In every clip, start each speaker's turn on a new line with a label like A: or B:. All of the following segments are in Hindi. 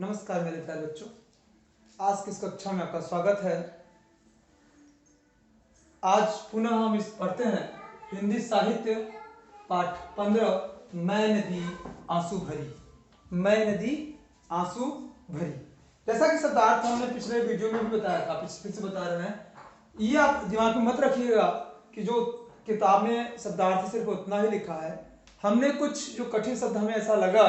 A: नमस्कार मेरे प्यारे बच्चों, आज की इस कक्षा में आपका स्वागत है। आज पुनः हम इस पढ़ते हैं हिंदी साहित्य पाठ 15 मैं नदी आंसू भरी। मैं नदी आंसू भरी, जैसा कि शब्दार्थ हमने पिछले वीडियो में भी बताया था, फिर से बता रहे हैं। ये आप दिमाग में मत रखिएगा कि जो किताब में शब्दार्थ सिर्फ उतना ही लिखा है। हमने कुछ जो कठिन शब्द हमें ऐसा लगा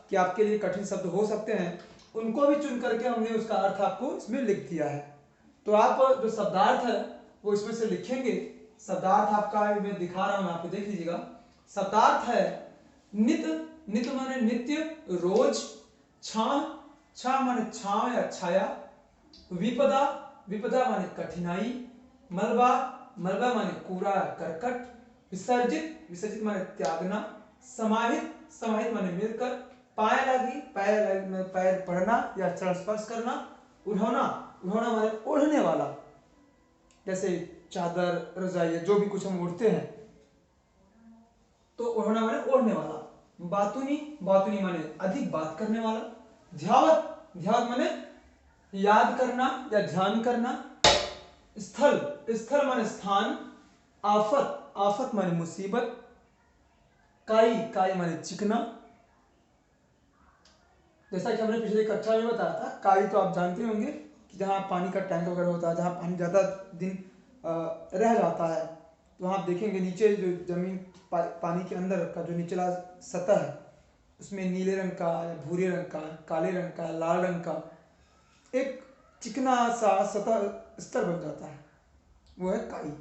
A: कि आपके लिए कठिन शब्द हो सकते हैं, उनको भी चुन करके हमने उसका अर्थ आपको इसमें लिख दिया है। तो आप जो शब्दार्थ है वो इसमें से लिखेंगे। शब्दार्थ आपका मैं दिखा रहा हूं, यहाँ पे देख लीजिएगा। शब्दार्थ है नित, नित माने नित्य, रोज, छाह, छाह माने छाव या छाया, विपदा, विपदा माने कठिनाई, मलबा, मलबा माने कूड़ा करकट, विसर्जित, विसर्जित माने त्यागना, समाहित, समाहित माने मिलकर, पाया लगी, पाया लगी में पैर पड़ना या चरण स्पर्श करना, उढ़ौना, उढ़ौना माने ओढ़ने वाला, जैसे चादर रजाई जो भी कुछ हम ओढ़ते हैं तो उढ़ौना माने ओढ़ने वाला। बातुनी, बातुनी माने अधिक बात करने वाला। ध्यावत, ध्यावत माने याद करना या ध्यान करना। स्थल, स्थल माने स्थान। आफत, आफत माने मुसीबत। काई, काई माने चिकना। जैसा कि हमने पिछले कक्षा में बताया था, काई तो आप जानते होंगे कि जहाँ पानी का टैंक वगैरह होता है, जहाँ पानी ज़्यादा दिन रह जाता है, तो वहाँ आप देखेंगे नीचे जो जमीन पानी के अंदर का जो निचला सतह है उसमें नीले रंग का या भूरे रंग का, काले रंग का, लाल रंग का एक चिकना सा सतह स्तर बन जाता है, वो है काई।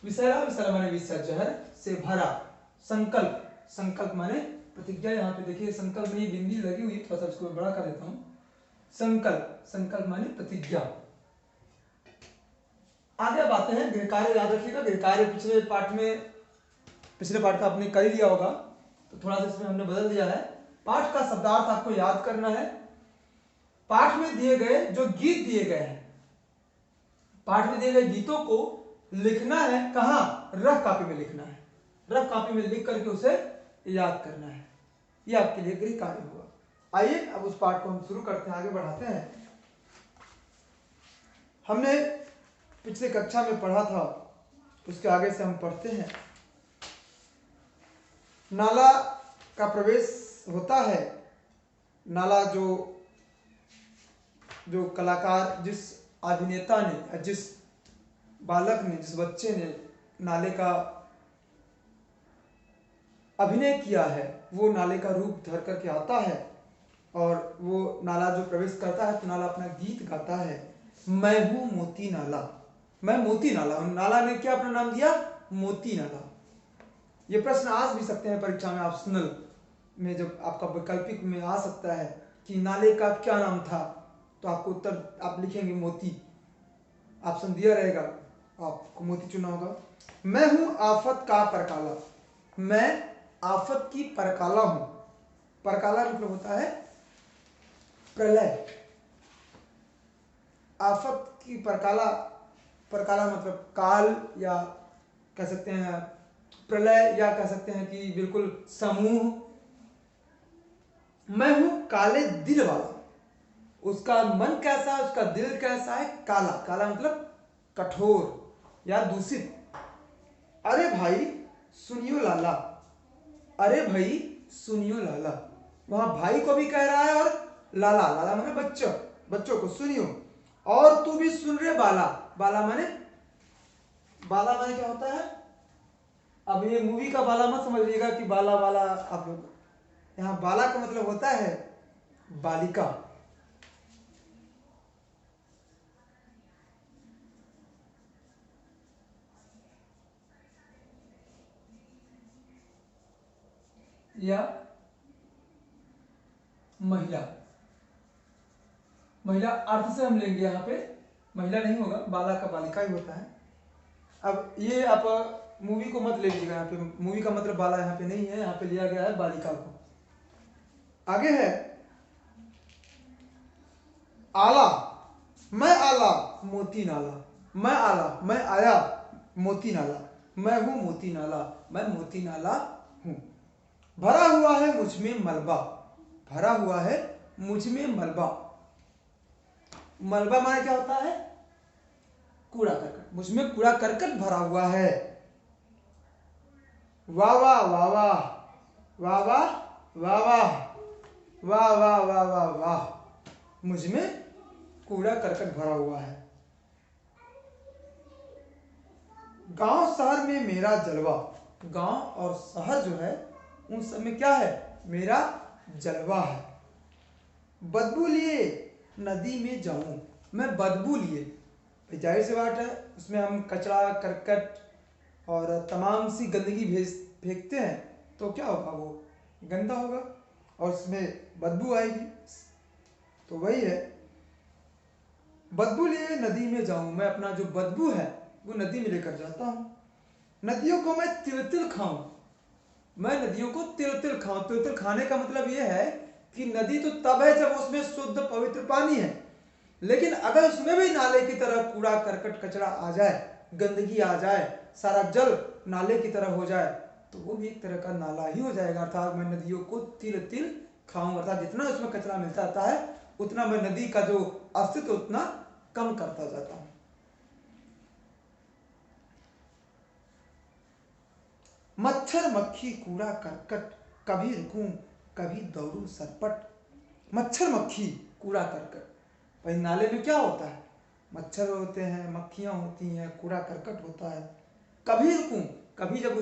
A: विसरा, विसरा माने विसर्जन से भरा। संकल्प, संकल्प माने प्रतिज्ञा। यहाँ पे देखिए संकल्प में ये बिंदी लगी हुई है, थोड़ा सा इसको बड़ा कर देता हूँ। संकल्प, संकल्प माने प्रतिज्ञा। आगे अब आते हैं गृह कार्य। याद रखिएगा गृह कार्य पिछले पाठ का आपने कर ही लिया होगा, तो थोड़ा सा इसमें हमने बदल दिया है। पाठ का शब्दार्थ आपको याद करना है। पाठ में दिए गए जो गीत दिए गए हैं, पाठ में दिए गए गीतों को लिखना है। कहाँ? रफ कॉपी में लिखना है। रफ कॉपी में लिख करके उसे याद करना है। यह आपके लिए गृह कार्य होगा। आइए अब उस पाठ को हम शुरू करते हैं, आगे बढ़ाते हैं। हमने पिछले कक्षा में पढ़ा था, उसके आगे से हम पढ़ते हैं। नाला का प्रवेश होता है। नाला जो कलाकार, जिस अभिनेता ने, जिस बालक ने, जिस बच्चे ने नाले का अभिनय किया है, वो नाले का रूप धर करके आता है और वो नाला जो प्रवेश करता है तो नाला अपना गीत गाता है। मैं हूं मोती नाला, मैं मोती नाला हूं। नाला ने क्या अपना नाम दिया? मोती नाला। ये प्रश्न आ भी सकते हैं परीक्षा में, ऑप्शनल में, जब आपका वैकल्पिक में आ सकता है कि नाले का क्या नाम था, तो आपको उत्तर आप लिखेंगे मोती। ऑप्शन दिया रहेगा, आपको मोती चुनना होगा। मैं हूं आफत का परकाला, मैं आफत की परकाला हूं। परकाला मतलब होता है प्रलय। आफत की परकाला, परकाला मतलब काल, या कह सकते हैं प्रलय, या कह सकते हैं कि बिल्कुल समूह। मैं हूं काले दिल वाला, उसका मन कैसा है, उसका दिल कैसा है? काला। काला मतलब कठोर या दूषित। अरे भाई सुनियो लाला, अरे भाई सुनियो लाला। वहां भाई को भी कह रहा है और लाला, लाला माने बच्चों, बच्चों को सुनियो। और तू भी सुन रहे बाला, बाला माने, बाला माने क्या होता है? अब ये मूवी का बाला मत समझिएगा कि बाला वाला आप लोग, यहाँ बाला का मतलब होता है बालिका। या महिला। महिला अर्थ से हम लेंगे, यहाँ पे महिला नहीं होगा, बाला का बालिका ही होता है। अब ये आप मूवी को मत ले लीजिएगा, यहाँ पे मूवी का मतलब बाला यहाँ पे नहीं है, यहाँ पे लिया गया है बालिका को। आगे है आला। मैं आला मोती नाला, मैं आला, मैं आया मोती नाला, मैं हूं मोती नाला, मैं मोती नाला हूं। भरा हुआ है मुझ में मलबा, भरा हुआ है मुझ में मलबा। मलबा माने क्या होता है? कूड़ा करकट। मुझ में कूड़ा करकट भरा हुआ है। वाह वाह वाह वाह वाह वाह वाह वाह वाह वाह वाह वाह वाह, मुझ में कूड़ा करकट भरा हुआ है। गांव शहर में मेरा जलवा। गांव और शहर जो है उन सब में क्या है? मेरा जलवा है। बदबू लिए नदी में जाऊं। मैं बदबू लिए, जाहिर सी बात है उसमें हम कचरा करकट और तमाम सी गंदगी फेंकते हैं तो क्या होगा? वो गंदा होगा और उसमें बदबू आएगी। तो वही है, बदबू लिए नदी में जाऊं। मैं अपना जो बदबू है वो नदी में लेकर जाता हूं। नदियों को मैं तिल तिल खाऊं। मैं नदियों को तिल तिल खाऊं। तिल तिल खाने का मतलब यह है कि नदी तो तब है जब उसमें शुद्ध पवित्र पानी है, लेकिन अगर उसमें भी नाले की तरह कूड़ा करकट कचरा आ जाए, गंदगी आ जाए, सारा जल नाले की तरह हो जाए तो वो भी एक तरह का नाला ही हो जाएगा। अर्थात मैं नदियों को तिल तिल खाऊं, अर्थात जितना उसमें कचरा मिलता जाता है उतना मैं नदी का जो अस्तित्व उतना कम करता जाता हूं। मच्छर मक्खी कूड़ा करकट, कभी रुकूं कभी दौड़ूं सरपट। मच्छर मक्खी कूड़ा करकट, भाई नाले में क्या होता है? मच्छर होते हैं, मक्खियां होती हैं, कूड़ा करकट होता है। कभी रुकूं, कभी जब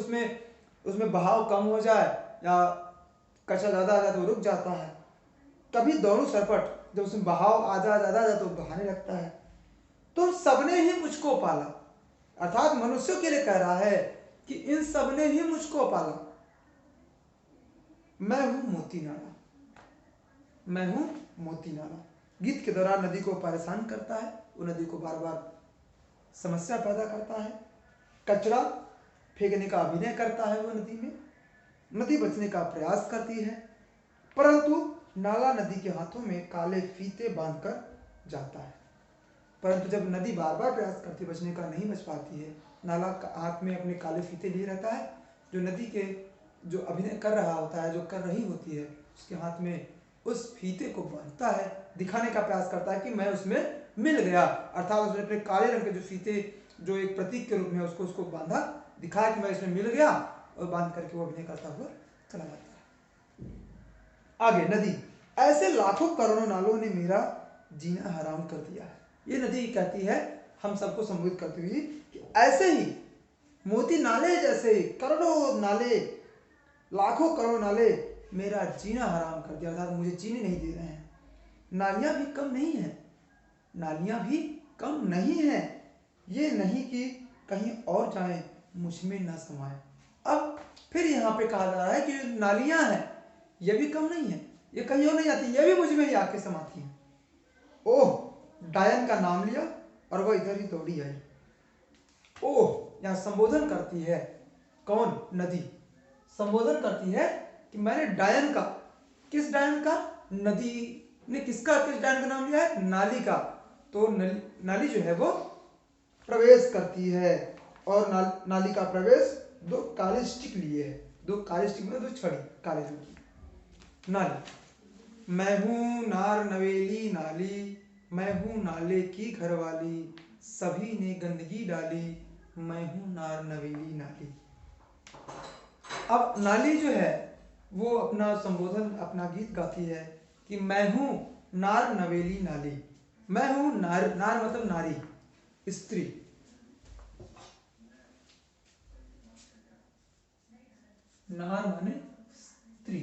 A: उसमें बहाव कम हो जाए या कचरा ज़्यादा आ जाए तो रुक जाता है। कभी दौड़ूं सरपट, जब उसमें बहाव ज़्यादा आ जाए तो बहाने लगता है। तो सबने ही मुझको पाला, अर्थात मनुष्यों के लिए कह रहा है कि इन सब ने ही मुझको पाला। मैं हूं मोती नाला, मैं हूं मोती नाला। गीत के दौरान नदी को परेशान करता है, वो नदी को बार बार समस्या पैदा करता है। कचरा फेंकने का अभिनय करता है वो नदी में। नदी बचने का प्रयास करती है, परंतु नाला नदी के हाथों में काले फीते बांधकर जाता है। परंतु जब नदी बार बार प्रयास करती बचने का, नहीं बच पाती है, नाला हाथ में अपने काले फीते लिए रहता है। जो नदी के जो अभिनय कर रहा होता है, जो कर रही होती है, उसके हाथ में उस फीते को बांधता है, दिखाने का प्रयास करता है कि मैं उसमें मिल गया। अर्थात उसने अपने काले रंग के जो फीते जो एक प्रतीक के रूप में उसको बांधा, दिखाया कि मैं इसमें मिल गया, और बांध करके वो अभिनय करता हुआ चला जाता है। आगे नदी, ऐसे लाखों करोड़ों नालों ने मेरा जीना हराम कर दिया है। ये नदी कहती है हम सबको संबोधित करती हुई कि ऐसे ही मोती नाले जैसे करोड़ों नाले, लाखों करोड़ नाले मेरा जीना हराम कर दिया, अर्थात मुझे जीने नहीं दे रहे हैं। नालियां भी कम नहीं है, नालियां भी कम नहीं है, ये नहीं कि कहीं और जाए मुझ में न समाए। अब फिर यहाँ पे कहा जा रहा है कि नालियां हैं ये भी कम नहीं है, ये कहीं और नहीं आती, ये भी मुझ में ही आके समाती हैं। ओह, डायन का नाम लिया और वह इधर ही दौड़ी आई। ओह, यहाँ संबोधन करती है कौन? नदी संबोधन करती है कि मैंने डायन का, किस डायन का? नदी ने किसका, किस डायन का नाम लिया है? नाली का। तो नाली जो है वो प्रवेश करती है, और नाली का प्रवेश दो काले स्टिक लिए है, दो काले स्टिक में दो छड़ी काले रंग की। नाली, मैं हूं नार नवेली नाली, मैं हूं नाले की घरवाली, सभी ने गंदगी डाली, मैं हूं नार नवेली नाली। अब नाली जो है वो अपना संबोधन, अपना गीत गाती है कि मैं हूं नार नवेली नाली। मैं हूं नार, नार मतलब नारी, स्त्री। नार माने स्त्री।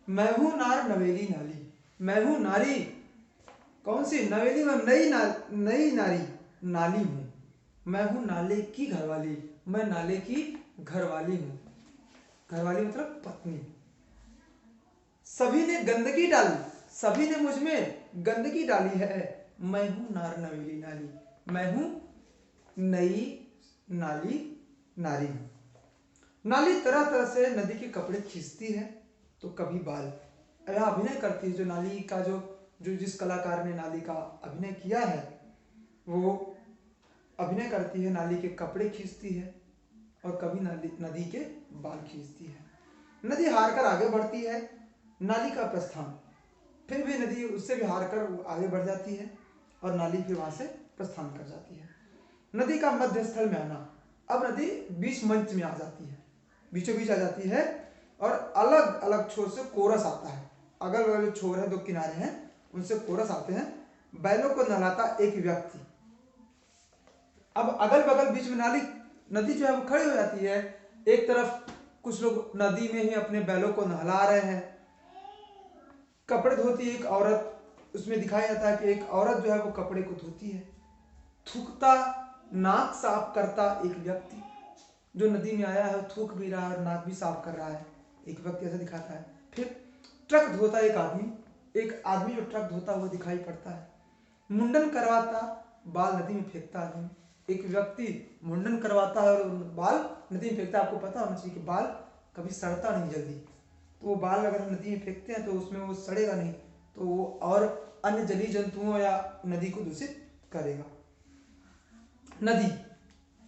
A: मैं हूं नार नवेली नाली, मैं हूं नारी, कौन सी नवेली में? नई नारी, नाली हूं। मैं हूं नाले की घरवाली, मैं नाले की घरवाली हूं। घरवाली मतलब पत्नी। सभी ने गंदगी डाली, सभी ने मुझ में गंदगी डाली है, मैं हूं नार नवेली नाली, मैं हूं नई नाली नारी हूं। नाली तरह तरह से नदी के कपड़े खींचती है, तो कभी बाल, यह अभिनय करती है। जो नाली का जो जिस कलाकार ने नाली का अभिनय किया है वो अभिनय करती है, नाली के कपड़े खींचती है और कभी नदी के बाल खींचती है। नदी हार कर आगे बढ़ती है, नाली का प्रस्थान। फिर भी नदी उससे भी हार कर आगे बढ़ जाती है और नाली फिर वहां से प्रस्थान कर जाती है। नदी का मध्य स्थल में आना। अब नदी बीच मंच में आ जाती है, बीचों बीच आ जाती है और अलग अलग छोर से कोरस आता है। अगल बगल जो छोर है, दो किनारे हैं, उनसे कोरस आते हैं। बैलों को नहलाता एक व्यक्ति। अब अगल बगल बीच में नदी जो है वो खड़ी हो जाती है। एक तरफ कुछ लोग नदी में ही अपने बैलों को नहला रहे हैं। कपड़े धोती एक औरत, उसमें दिखाया जाता है कि एक औरत जो है वो कपड़े को धोती है। थूकता, नाक साफ करता एक व्यक्ति जो नदी में आया है, थूक भी रहा है और नाक भी साफ कर रहा है, एक व्यक्ति ऐसा दिखाता है। फिर ट्रक धोता एक आदमी जो ट्रक धोता हुआ दिखाई पड़ता है। मुंडन करवाता, बाल नदी में फेंकता आदमी, एक व्यक्ति मुंडन करवाता है और बाल नदी में फेंकता है। आपको पता होना चाहिए कि बाल कभी सड़ता नहीं जल्दी, तो वो बाल अगर हम नदी में फेंकते हैं तो उसमें वो सड़ेगा नहीं, तो वो और अन्य जलीय जंतुओं या नदी को दूषित करेगा। नदी,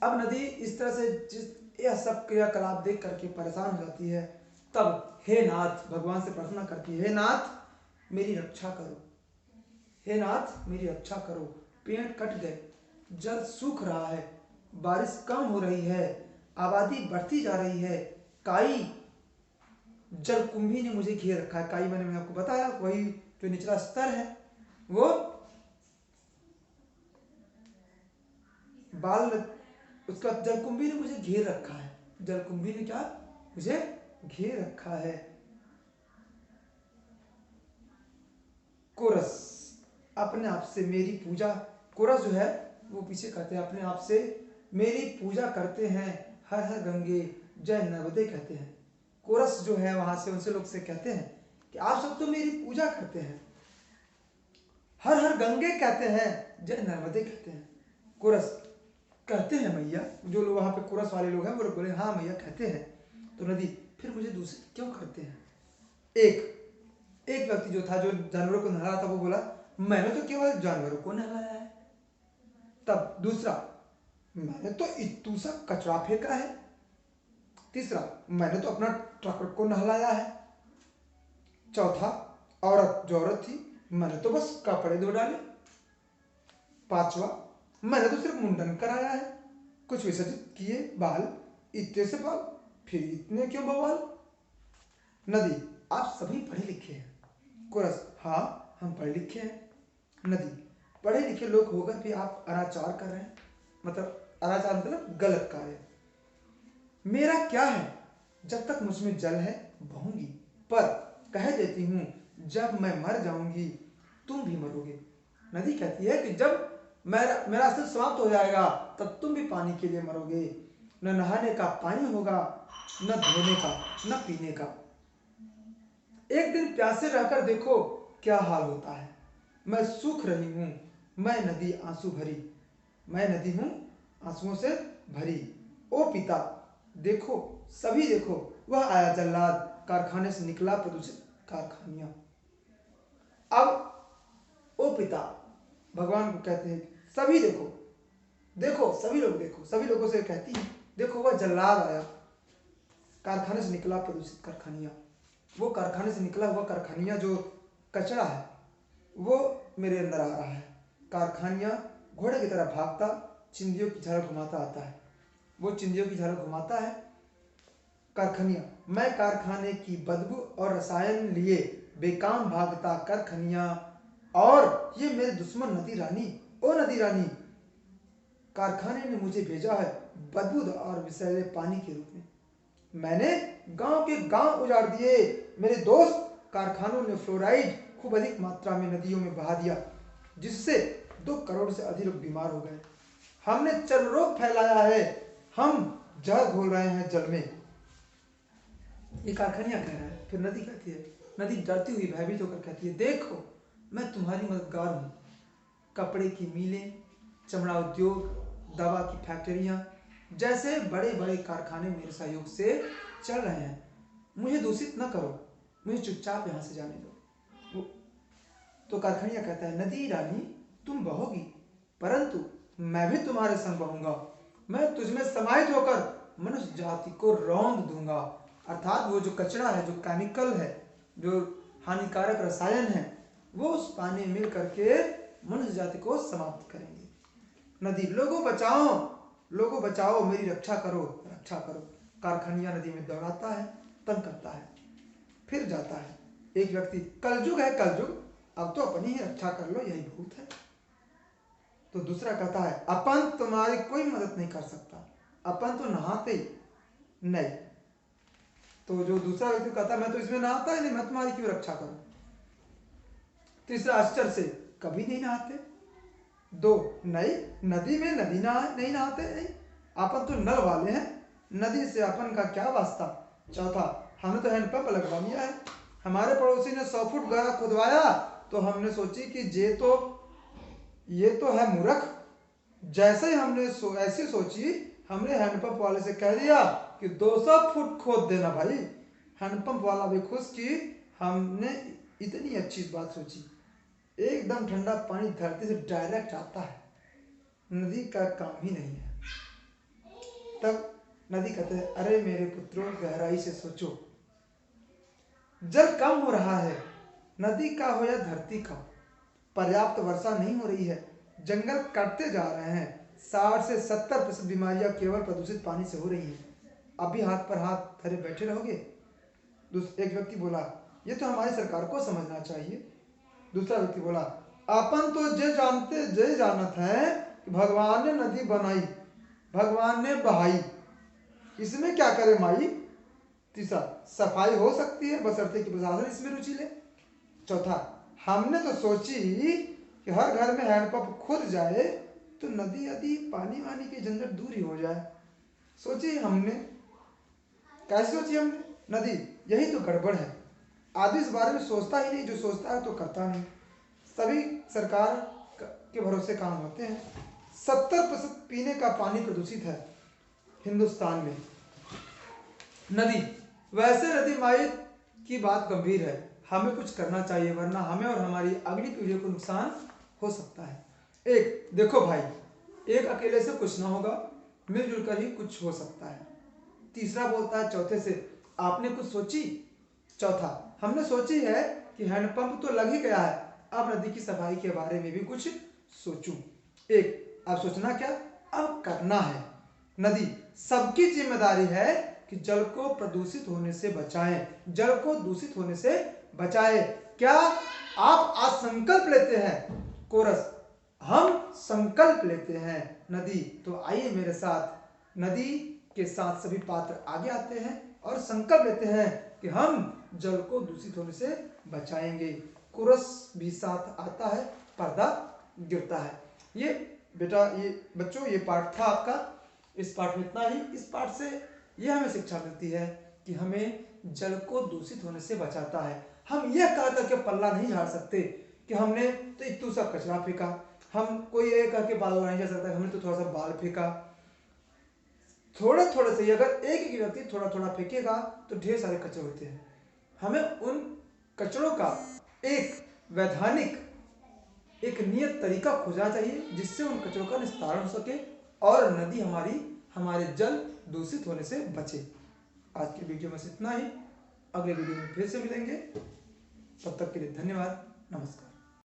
A: अब नदी इस तरह से जिस यह सब क्रियाकलाप देख करके परेशान हो जाती है, तब हे नाथ भगवान से प्रार्थना करती है, हे नाथ मेरी रक्षा करो, हे नाथ मेरी रक्षा करो। पेड़ कट गए, जल सूख रहा है, बारिश कम हो रही है, आबादी बढ़ती जा रही है, काई जलकुंभी ने मुझे घेर रखा है। काई मैंने आपको बताया वही जो निचला स्तर है, वो बाल, उसका जलकुंभी ने मुझे घेर रखा है। जलकुंभी ने क्या मुझे घेर रखा है। कोरस, अपने आप से मेरी पूजा, कोरस जो है वो पीछे कहते हैं, अपने आप से मेरी पूजा करते हैं, हर हर गंगे जय नर्मदे कहते हैं। कोरस जो है वहां से उनसे लोग से कहते हैं कि आप सब तो मेरी पूजा करते हैं, हर हर गंगे कहते हैं, जय नर्मदे कहते हैं। कोरस कहते हैं मैया, जो लोग वहां पे कोरस वाले लोग हैं वो लोग बोले हाँ मैया कहते हैं। तो नदी फिर मुझे दूसरे क्यों करते हैं। एक व्यक्ति जो था, जो जानवरों को नहला था, वो बोला मैंने तो केवल जानवरों को नहलाया है। तब दूसरा, मैंने तो इतू सा कचरा फेंका है। तीसरा, मैंने तो अपना ट्रक को नहलाया है। चौथा, औरत जो औरत थी, मैंने तो बस कपड़े धो डाले। पांचवा, मैंने तो सिर्फ मुंडन कराया है, कुछ विसर्जित किए बाल, इतने से बाल, फिर इतने क्यों बवाल। नदी, आप सभी पढ़े लिखे हैं। कोरस, हाँ हम पढ़े लिखे हैं। नदी, पढ़े लिखे लोग होकर भी आप अनाचार कर रहे हैं, मतलब अनाचार मतलब गलत कार्य। मेरा क्या है, जब तक मुझमें जल है बहूंगी, पर कह देती हूं जब मैं मर जाऊंगी तुम भी मरोगे। नदी कहती है कि जब मेरा अस्तित्व समाप्त हो जाएगा तब तुम भी पानी के लिए मरोगे। न नहाने का पानी होगा, न धोने का, न पीने का। एक दिन प्यासे रहकर देखो क्या हाल होता है। मैं सूख रही हूं, मैं नदी आंसू भरी, मैं नदी हूं आंसुओं से भरी। ओ पिता देखो, सभी देखो, वह आया जल्लाद, कारखाने से निकला प्रदूषित कारखानियां। अब ओ पिता भगवान को कहते हैं सभी देखो, देखो सभी लोग देखो, सभी लोगों से कहती है देखो वह जल्लाद आया, कारखाने से निकला प्रदूषित कारखानियां। वो कारखाने से निकला हुआ कारखानियां जो कचरा है वो मेरे अंदर आ रहा है। कारखानियां घोड़े की तरह भागता चिंदियों की झाड़ घुमाता आता है, वो चिंदियों की झाड़ घुमाता है। कारखानियां, मैं कारखाने की बदबू और रसायन लिए बेकाम भागता कारखानियां, और ये मेरे दुश्मन नदी रानी, ओ नदी रानी, कारखाने ने मुझे भेजा है बदबू और विषैले पानी के रूप में। मैंने गांव के गांव उजाड़ दिए, मेरे दोस्त कारखानों ने फ्लोराइड खूब अधिक मात्रा में नदियों में बहा दिया, जिससे 2 करोड़ से अधिक लोग बीमार हो गए। हमने चर्म रोग फैलाया है, हम जहर घोल रहे हैं जल में। ये कारखानियां कह रहा है। फिर नदी कहती है, नदी डरती हुई भयभीत होकर कहती है देखो मैं तुम्हारी मददगार हूँ। कपड़े की मिलें, चमड़ा उद्योग, दवा की फैक्ट्रियां जैसे बड़े बड़े कारखाने मेरे सहयोग से चल रहे हैं। मुझे दूषित न करो, मुझे चुपचाप यहाँ से जाने दो। तो कारखानियां कहता है नदी रानी तुम बहोगी, परंतु मैं भी तुम्हारे संग बहूंगा। मैं तुझमें समाहित होकर मनुष्य जाति को रौंद दूंगा। अर्थात वो जो कचरा है, जो केमिकल है, जो हानिकारक रसायन है, वो उस पानी में मिल करके मनुष्य जाति को समाप्त करेंगे। नदी, लोगों बचाओ, लोगों बचाओ, मेरी रक्षा करो, रक्षा करो। कारखानिया नदी में दौड़ाता है, तंग करता है, फिर जाता है। एक व्यक्ति, कलयुग है कलयुग, अब तो अपनी ही रक्षा कर लो, यही भूत है। तो दूसरा कहता है अपन तुम्हारी कोई मदद नहीं कर सकता, अपन तो नहाते ही नहीं। तो जो दूसरा व्यक्ति कहता है मैं तो इसमें नहाता ही नहीं, मैं तुम्हारी क्यों रक्षा करूं। तीसरा आश्चर्य से, कभी नहीं नहाते। दो, नहीं नदी में नदी नहीं नहाते, नहीं अपन तो नल वाले हैं, नदी से अपन का क्या वास्ता। चौथा, हमने तो हैंडपंप लगवा लिया है, हमारे पड़ोसी ने 100 फुट गहरा खुदवाया तो हमने सोची कि ये तो है मूर्ख। जैसे ही हमने ऐसी सोची, हमने हैंडपंप वाले से कह दिया कि 200 फुट खोद देना भाई। हैंडपंप वाला भी खुश कि हमने इतनी अच्छी बात सोची। एकदम ठंडा पानी धरती से डायरेक्ट आता है, नदी का काम ही नहीं है। तब नदी कहते हैं अरे मेरे पुत्रों, गहराई से सोचो, जल कम हो रहा है, नदी का हो या धरती का, पर्याप्त वर्षा नहीं हो रही है, जंगल कटते जा रहे हैं, 60 से 70% बीमारियां केवल प्रदूषित पानी से हो रही हैं। अभी हाथ पर हाथ धरे बैठे रहोगे। एक व्यक्ति बोला ये तो हमारी सरकार को समझना चाहिए। दूसरा व्यक्ति बोला अपन तो जे जानत है कि भगवान ने नदी बनाई, भगवान ने बहाई, इसमें क्या करे माई। तीसरा, सफाई हो सकती है बशर्ते कि प्रशासन इसमें रुचि ले। चौथा, हमने तो सोची कि हर घर में हैंडपंप खुद जाए तो नदी आदि पानी वानी की झंझट दूर ही हो जाए। सोची हमने, कैसे सोची हमने, नदी, यही तो गड़बड़ है। आदमी इस बारे में सोचता ही नहीं, जो सोचता है तो करता नहीं। सभी सरकार के भरोसे काम होते हैं। 70% पीने का पानी प्रदूषित है हिंदुस्तान में। नदी, वैसे नदी माई की बात गंभीर है, हमें कुछ करना चाहिए वरना हमें और हमारी अगली पीढ़ी को नुकसान हो सकता है। एक, देखो भाई, एक अकेले से कुछ ना होगा, मिलजुल कर ही कुछ हो सकता है। तीसरा बोलता है चौथे से, आपने कुछ सोची। चौथा, हमने सोची है कि हैंडपंप तो लग ही गया है, अब नदी की सफाई के बारे में भी कुछ सोचूं। एक, अब सोचना क्या, अब करना है। नदी, सबकी जिम्मेदारी है कि जल को प्रदूषित होने से बचाएं, जल को दूषित होने से बचाएं। क्या आप आज संकल्प लेते हैं। कोरस, हम संकल्प लेते हैं। नदी, तो आइए मेरे साथ। नदी के साथ सभी पात्र आगे आते हैं और संकल्प लेते हैं कि हम जल को दूषित होने से बचाएंगे। कोरस भी साथ आता है, पर्दा गिरता है। ये बेटा, ये बच्चों, ये पाठ था आपका। इस पाठ में इतना ही। इस पाठ से यह हमें शिक्षा मिलती है कि हमें जल को दूषित होने से बचाता है। हम यह कह करके पल्ला नहीं झाड़ सकते कि हमने तो इतू सा कचरा फेंका, हम कोई ये कह के बाल नहीं जा सकता हमने तो थोड़ा सा बाल फेंका। थोड़े थोड़े से, अगर एक व्यक्ति थोड़ा थोड़ा फेंकेगा तो ढेर सारे कचरे होते हैं। हमें उन कचरों का एक वैधानिक, एक नियत तरीका खोजना चाहिए जिससे उन कचरों का निस्तारण हो सके और नदी हमारे जल दूषित होने से बचे। आज की वीडियो में इतना ही। अगले वीडियो में फिर से मिलेंगे। तब तक के लिए धन्यवाद। नमस्कार।